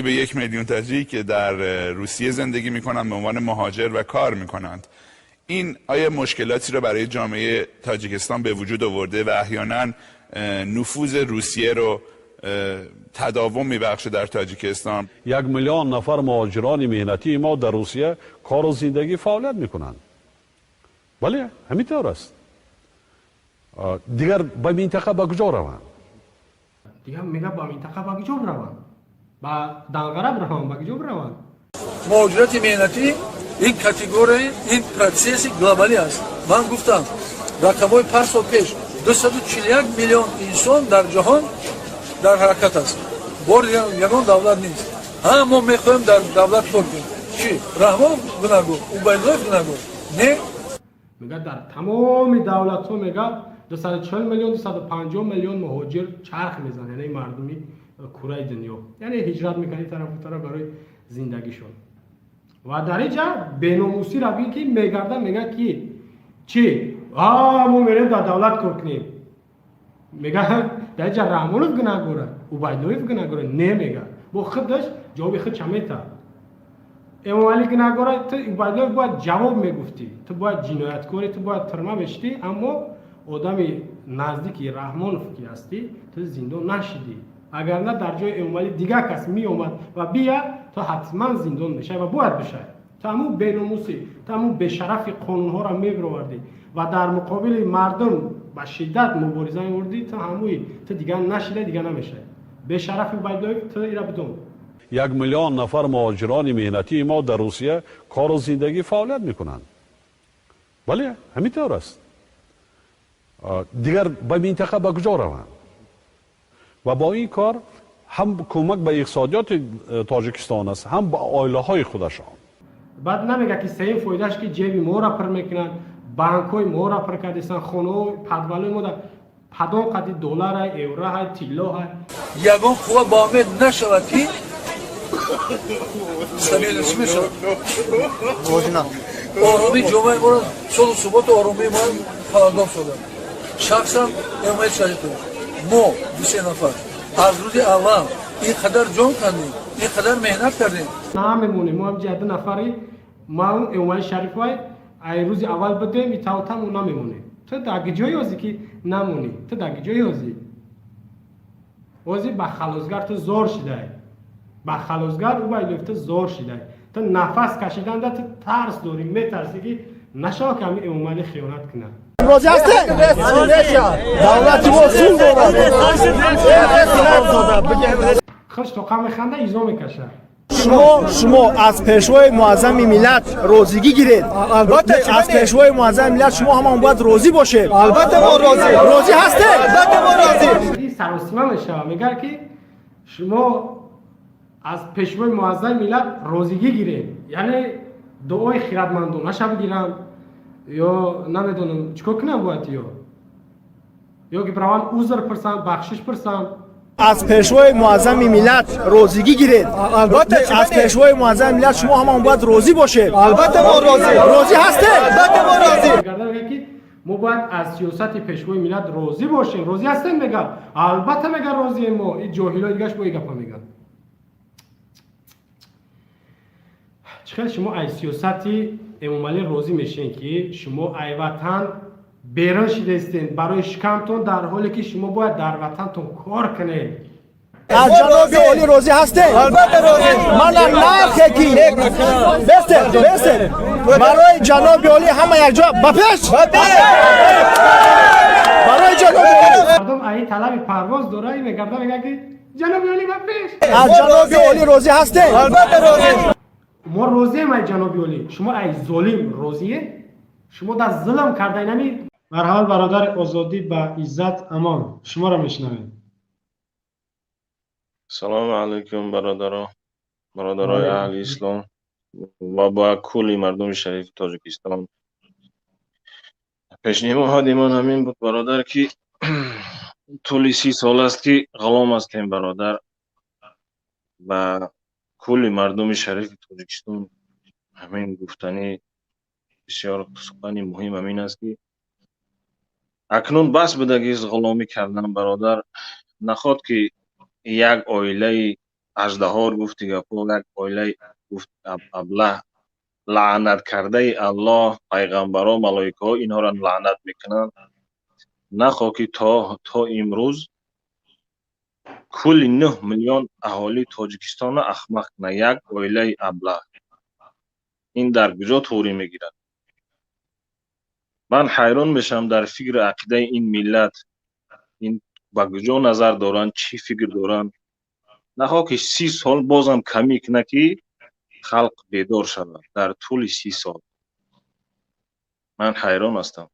نزدیک به 1 میلیون تاجیک که در روسیه زندگی میکنند به عنوان مهاجر و کار میکنند. این آیا مشکلاتی را برای جامعه تاجیکستان به وجود آورده و احیانا نفوذ روسیه رو تداوم میبخشه در تاجیکستان؟ 1 میلیون نفر مهاجران مهنتی ما در روسیه کار و زندگی فعالیت میکنند. بله همینطور است. دیگر به منطقه به کجا روند؟ دیگر میگه با منطقه به کجا روند؟ با دانغرب روند، به کجا روند؟ مهاجرت مهنتی این کاتگوری، این پروسس گلوبالی است. من گفتم رقم‌های 5 سال پیش 241 میلیون انسان در جهان در حرکت است. بار یگان دولت نیست. ما میخوایم در دولت کنیم. چی؟ رحمان گناهگو، عبیدالله گناهگو. نه؟ میگه در تمام دولت ها میگه 240 میلیون 250 میلیون مهاجر چرخ میزنه، یعنی مردمی کره دنیا، یعنی هجرت میکنه طرف و طرف برای زندگیشون. و در اینجا بیناموسی روی که میگرده میگه که چی؟ ما میریم در دولت کار کنیم. میگه در اینجا رحمانوف گناهگوره، عبیدالله گناهگوره. نه میگه با خودش جواب خود چمیته. امام علی گناهگوره، تو عبیدالله باید جواب میگفتی، تو باید جنایتکاری، تو باید ترمه بشتی، اما آدم نزدیکی رحمانوف که هستی تو زندان نشدی. اگر نه در جای امام علی دیگه کس می اومد و بیا تو حتما زندان میشه و باید بشه. تو همون بیناموسی، تو همون بشرف قانون ها را میبروردی و در مقابل مردم با شدت مبارزه میوردی، تو همون تو دیگه نشده، دیگه نمیشه. بشرف عبیدالله تو ایرا بدون. 1 میلیون نفر مهاجران مهنتی ما در روسیه کار و زندگی فعالیت میکنند. بله همینطور است. دیگر به منطقه به کجا روند؟ و با این کار هم کمک به اقتصادیات تاجیکستان است، هم به عائله های خودشان. بعد نمیگه که سه فایدهش که جیبی ما را پر میکنن، بانک های ما را پر کردن، خونه پدوله ما در پدام قدی دلار های، یورو های، تیلا های. یگان خواه با امید نشود که سمیل چی میشود؟ آرامی جمعه ما را صد و ثبات آرامی ما را پاندام شده. شخصا امید شدید ما 2 نفر از روز اول این قدر جان کردیم، این قدر مهنت کردیم. نمیمونیم. ما هم 2 نفری ما امام شریف های ای روز اول بدیم این تاوتمون نمیمونیم. تو در جایی هستی که نمونی، تو در جایی هستی به خلاصگر تو زور شده، به خلاصگر او باید لفته زور شده. تو نفس کشیدن ده تو ترس داری، میترسی که نشا که همین امام علی خیانت کنه. راضی هستی؟ دولت ما زون دارد. خوش تو قم خنده ایزا میکشه. شما از پیشوای معظم ملت راضیگی گیرید. البته از پیشوای معظم ملت شما هم باید راضی باشید. البته ما راضی هستی؟ البته ما راضی. این سراسیمه میشه میگه که شما از پیشوای معظم ملت راضیگی گیرید، یعنی دعای خیرتمندانه شب بگیرن یا نمیدونم چیکار کنم باید یا که برای عذر پرسن، بخشش پرسن. از پیشوای معظم ملت راضیگی گیرید. البته از پیشوای معظم ملت شما هم باید راضی باشید. البته ما راضی هستی؟ البته ما راضی. ما باید از سیاست پیشوای ملت راضی باشیم. راضی هستیم میگن؟ البته میگن راضی. ما این جاهلای دیگه‌اش با این گپا میگن. چخیل شما از سیاست امام علی راضی میشین که شما ای وطن بیرون شده استین برای شکمتون، در حالی که شما باید در وطنتون کار کنید. از جناب علی راضی هستی؟ البته راضی. من نرخی که بسته برای جناب علی همه یک جا بپیش. برای جناب علی مردم ای طلب پرواز داره میگرده میگه که جناب علی بپیش. از جناب علی راضی هستی؟ البته راضی. ما راضیم ای جناب علی. شما ای ظالم راضیه؟ شما در ظلم کرده نمی. مرحبا برادر آزادی با عزت امان، شما را میشنویم. سلام علیکم برادرای اهل اسلام و با کلی مردم شریف تاجیکستان. پیشنهاد من همین بود برادر که طول 30 سال است که غلام هستیم برادر و کلی مردم شریف تاجیکستان. همین گفتنی بسیار سخنی مهم همین است که اکنون بس بدگی غلامی کردن برادر، نخواد که یک عائله اژدها گفتی گپو یک اویله گفت ابله لعنت کرده الله پیغمبرا ملائکه ها اینها را لعنت میکنند. نخوا که تا امروز کل 9 میلیون اهالی تاجیکستان را احمق کنه یک اویله ابله. این در کجا توری میگیرد؟ من حیران میشم در فکر عقیده این ملت. این با کجا نظر دارن، چی فکر دارن؟ نخوا که 30 سال بازم کمی کنه که خلق بیدار شود. در طول 30 سال من حیران هستم.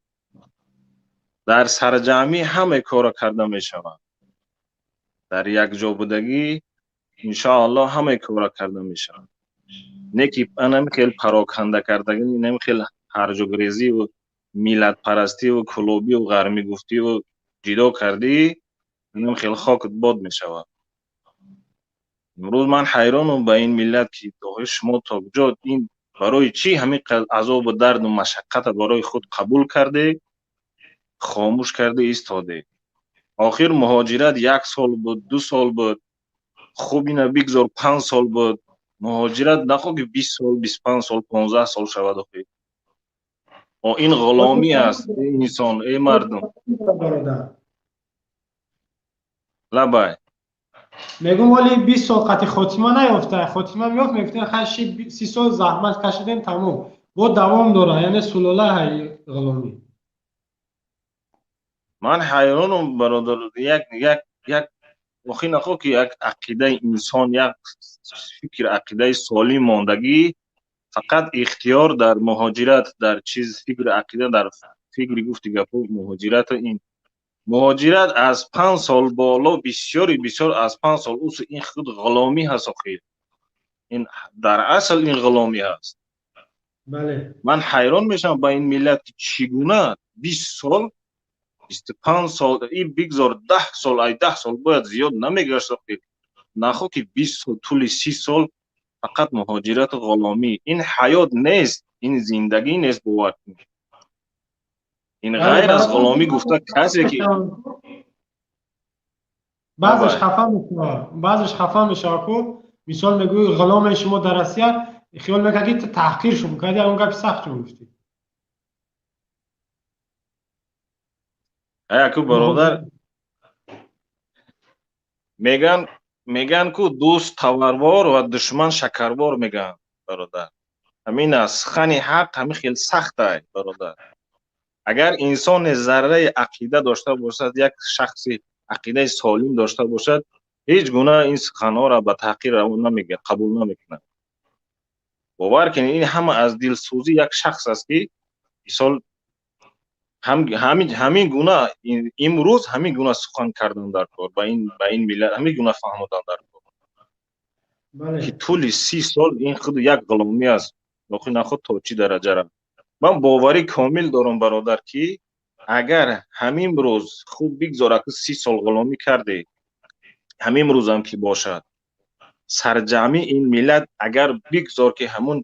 در سرجمی همه کار کرده می شود. در یک جا بودگی انشاءالله همه کار کرده می شود. نه که انم خیلی پراکنده کردگی، نمی خیلی هرج و گریزی و میلت پرستی و کلوبی و غرمی گفتی و جدا کردی، انم خیلی خاکت باد می شود. امروز من حیرانم به این ملت که شما تا کجا این برای چی همین عذاب و درد و مشقت برای خود قبول کرده، خاموش کرده ایستاده. آخر مهاجرت 1 سال بود، 2 سال بود، خوب اینه بگذار 5 سال بود. مهاجرت نخواه که 20 سال، 25 سال، 15 سال شود. این غلامی است ای انسان، ای مردم. برادر لبای میگم ولی 20 سال قطع خاتمه نیافته، خاتمه میفته 30 سال زحمت کشیدیم تمام با دوام داره، یعنی سلاله های غلامی. من حیرانم برادر. یک واقعی نخواه که یک عقیده انسان، یک فکر عقیده سالم ماندگی، فقط اختیار در مهاجرت، در چیز فکر عقیده، در فکر گفتی گپو مهاجرت. این مهاجرت از 5 سال بالا بسیار از 5 سال اوس این خود غلامی هست. آخیر این در اصل این غلامی هست. بله من حیران میشم با این ملت که چگونه 20 سال 25 سال این بگذار 10 سال، ای 10 سال باید زیاد نمیگشت. نخوا که 20 سال طول 30 سال فقط مهاجرت غلامی. این حیات نیست، این زندگی نیست. باور کنید این غیر از غلامی گفته کسی که بعضش خفه میشه کو مثال میگوی غلام شما در روسیه خیال میکنه که تحقیر شو میکنه، اون گپ سخت رو گفتی. کو برادر میگن کو دوست تاوروار و دشمن شکروار میگن برادر. همین است. خنی حق همین خیلی سخته برادر. اگر انسان ذره عقیده داشته باشد، یک شخصی عقیده سالم داشته باشد، هیچ گونه این سخنها را به تحقیر اون نمیگه، قبول نمیکنه. باور کنید این همه از دلسوزی یک شخص است که مثال همین گونه امروز همین گونه سخن کردن در کار با این ملت، همین گونه فهمیدن در کار. بله که طول 30 سال این خود یک غلامی است. نخود تا چی درجه را من باوری کامل دارم برادر که اگر همین روز خوب بگذاره که 30 سال غلامی کرده، همین روز هم که باشد سرجمی این ملت اگر بگذار که همون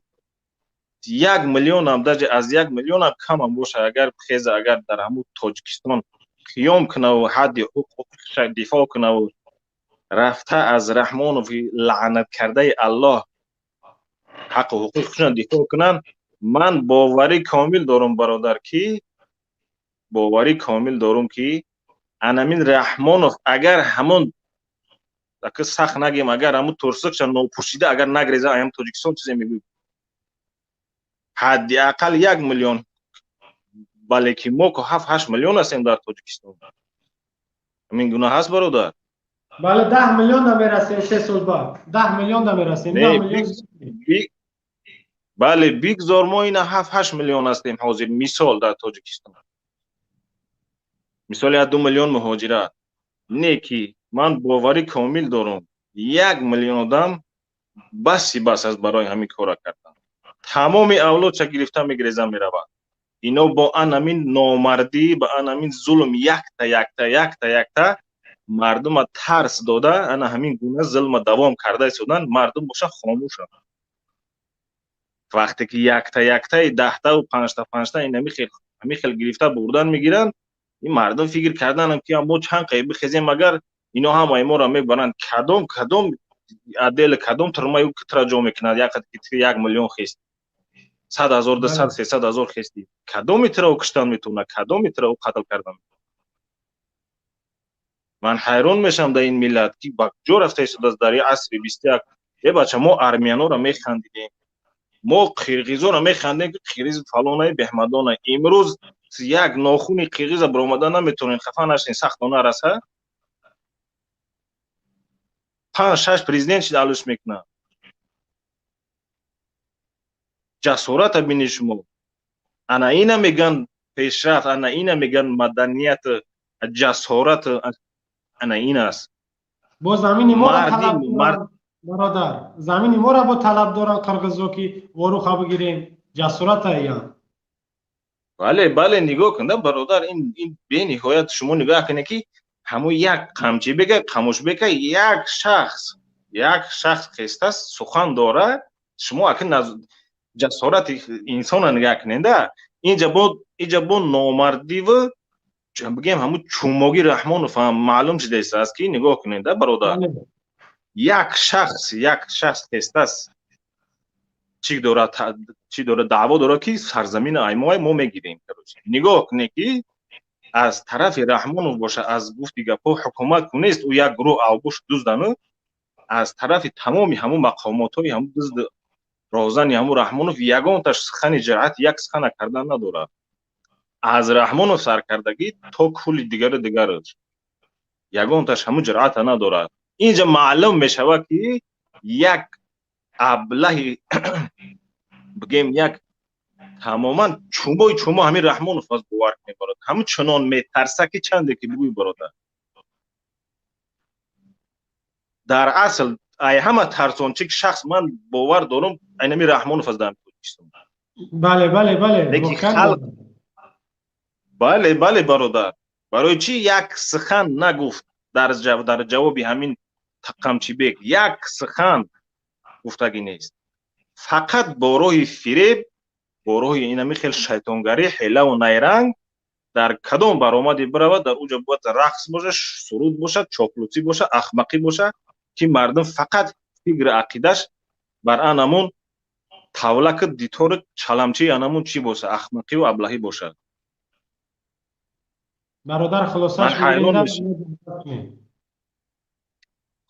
1 میلیون هم از 1 میلیون هم کم هم باشه، اگر بخیزه اگر در همون تاجیکستان قیام کنه و حد حقوقش دفاع کنه و رفته از رحمان و لعنت کرده الله حق حقوقشون دفاع کنن، من باوری کامل دارم برادر که انامین رحمانوف اگر همون که سخت نگیم، اگر همون ترسکش ناپوشیده اگر نگریزه ایم تاجیکستان چیزی میگوی حداقل 1 میلیون، بله که ما که 7-8 میلیون هستیم در تاجیکستان. همین گناه هست برادر. بله 10 میلیون نمیرسیم 3 سال بعد 10 میلیون نمیرسیم. بله بگذار ما این 7-8 میلیون هستیم حاضر مثال در تاجیکستان، مثال 2 میلیون مهاجرت. نه که من باوری کامل دارم 1 میلیون آدم بس است برای همین کار کردن. تمام اولاد چه گرفته میگریزن میرود. اینا با انامین نامردی، با انامین ظلم یک تا مردم ترس داده، انا همین گونه ظلم دوام کرده شدن. مردم باشه خاموشن. وقتی که یک تا 10 تا و 5 تا این همین خیلی گرفته بردن میگیرن، این مردم فکر کردن هم که ما چند قیبی خیزیم، مگر اینا هم ما را میبرن کدام адел кадом турмаю траҷо мекунад 1 миллион хест 100,000 200 300,000 хести кадоми тиро куштан метавонад кадоми тиро қатл кардан. Ман ҳайрон мешам дар ин миллат ки ба куҷо рафта истодааст дар асри 21. Бача мо армияноро механдидем, мо қирғизоро механдем ки қирғиз фалонай беҳмадонай. Имрӯз як нохуни қирғиза биромада наметавонед хафа нашин сахтона раса 5-6 президент чӣ далӯш мекунад. Ҷасората бинед шумо. Ана ина меган пешрафт, ана ина меган маданият, ҷасорат, ана ин аст. бо замини мо Марди, мард. бародар, замини моро бо талаб доран қирғизо ки воруха бигирем. ҷасорат ая. бале нигоҳ кунда бародар, ин бениҳоят шумо нигоҳ кунед ки ҳамо як қамчи бека қамош бека як шахс хестас сухан дорад. Шумо акин ҷасорати инсона нигоҳ кунед. Инҷа бо номардиву бигем ҳамун чумоги Раҳмонов ҳам маълум шудааст ки нигоҳ кунед бародар. Як шахс хестас чӣ дорад даъво дорад ки сарзамини аймои мо мегирем. Нигоҳ кунед ки аз тарафи Раҳмонов боша, аз гуфти гапҳо ҳукумат кунест ӯ як гурӯҳ авгуш дуздану аз тарафи тамоми ҳамун мақомотҳои ҳамун дузд розани ҳамун Раҳмонов ягонташ сухани ҷуръат як сухана кардан надорад. Аз Раҳмонов саркардагӣ то кӯли дигараш ягонташ ҳамун ҷуръата надорад. Инҷа маълум мешавад ки як аблаҳи бигем як тамоман чумои чумо ҳамин Раҳмонов аст бовар мебарад. ҳамун чунон метарса ки чанде ки бигӯй бародар. дар асл ай ҳама тарсончик шахс ман бовар дорам айнами Раҳмонов аст дар Тоҷикистон. бале бародар. барои чӣ як сухан нагуфт дар ҷавоби ҳамин қамчибек? Як сухан гуфтагӣ нест. Фақат бо роҳи фиреб, бо роҳи инами хел шайтонгарӣ, ҳелаву найранг дар кадом баромаде биравад, дар уҷа бояд рақс боша, суруд боша, чоплуцӣ боша, ахмақӣ боша ки мардум фақат фикри ақидаш бар анамун тавлаки дитори чаламчии анамун чӣ боша, ахмақиву аблаҳӣ бошад. бародар хулосаш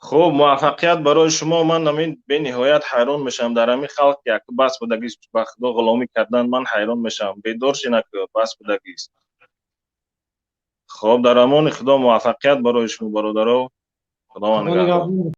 хуб, муваффақият барои шумо. Ман амин бениҳоят ҳайрон мешавам дар ҳамин халқ ки як бас будагист ба худо ғуломӣ кардан. Ман ҳайрон мешавам. бедор шина ки бас будагист. хуб, дар амони худо муваффақият барои шумо бародаро. худованд нигаҳбон.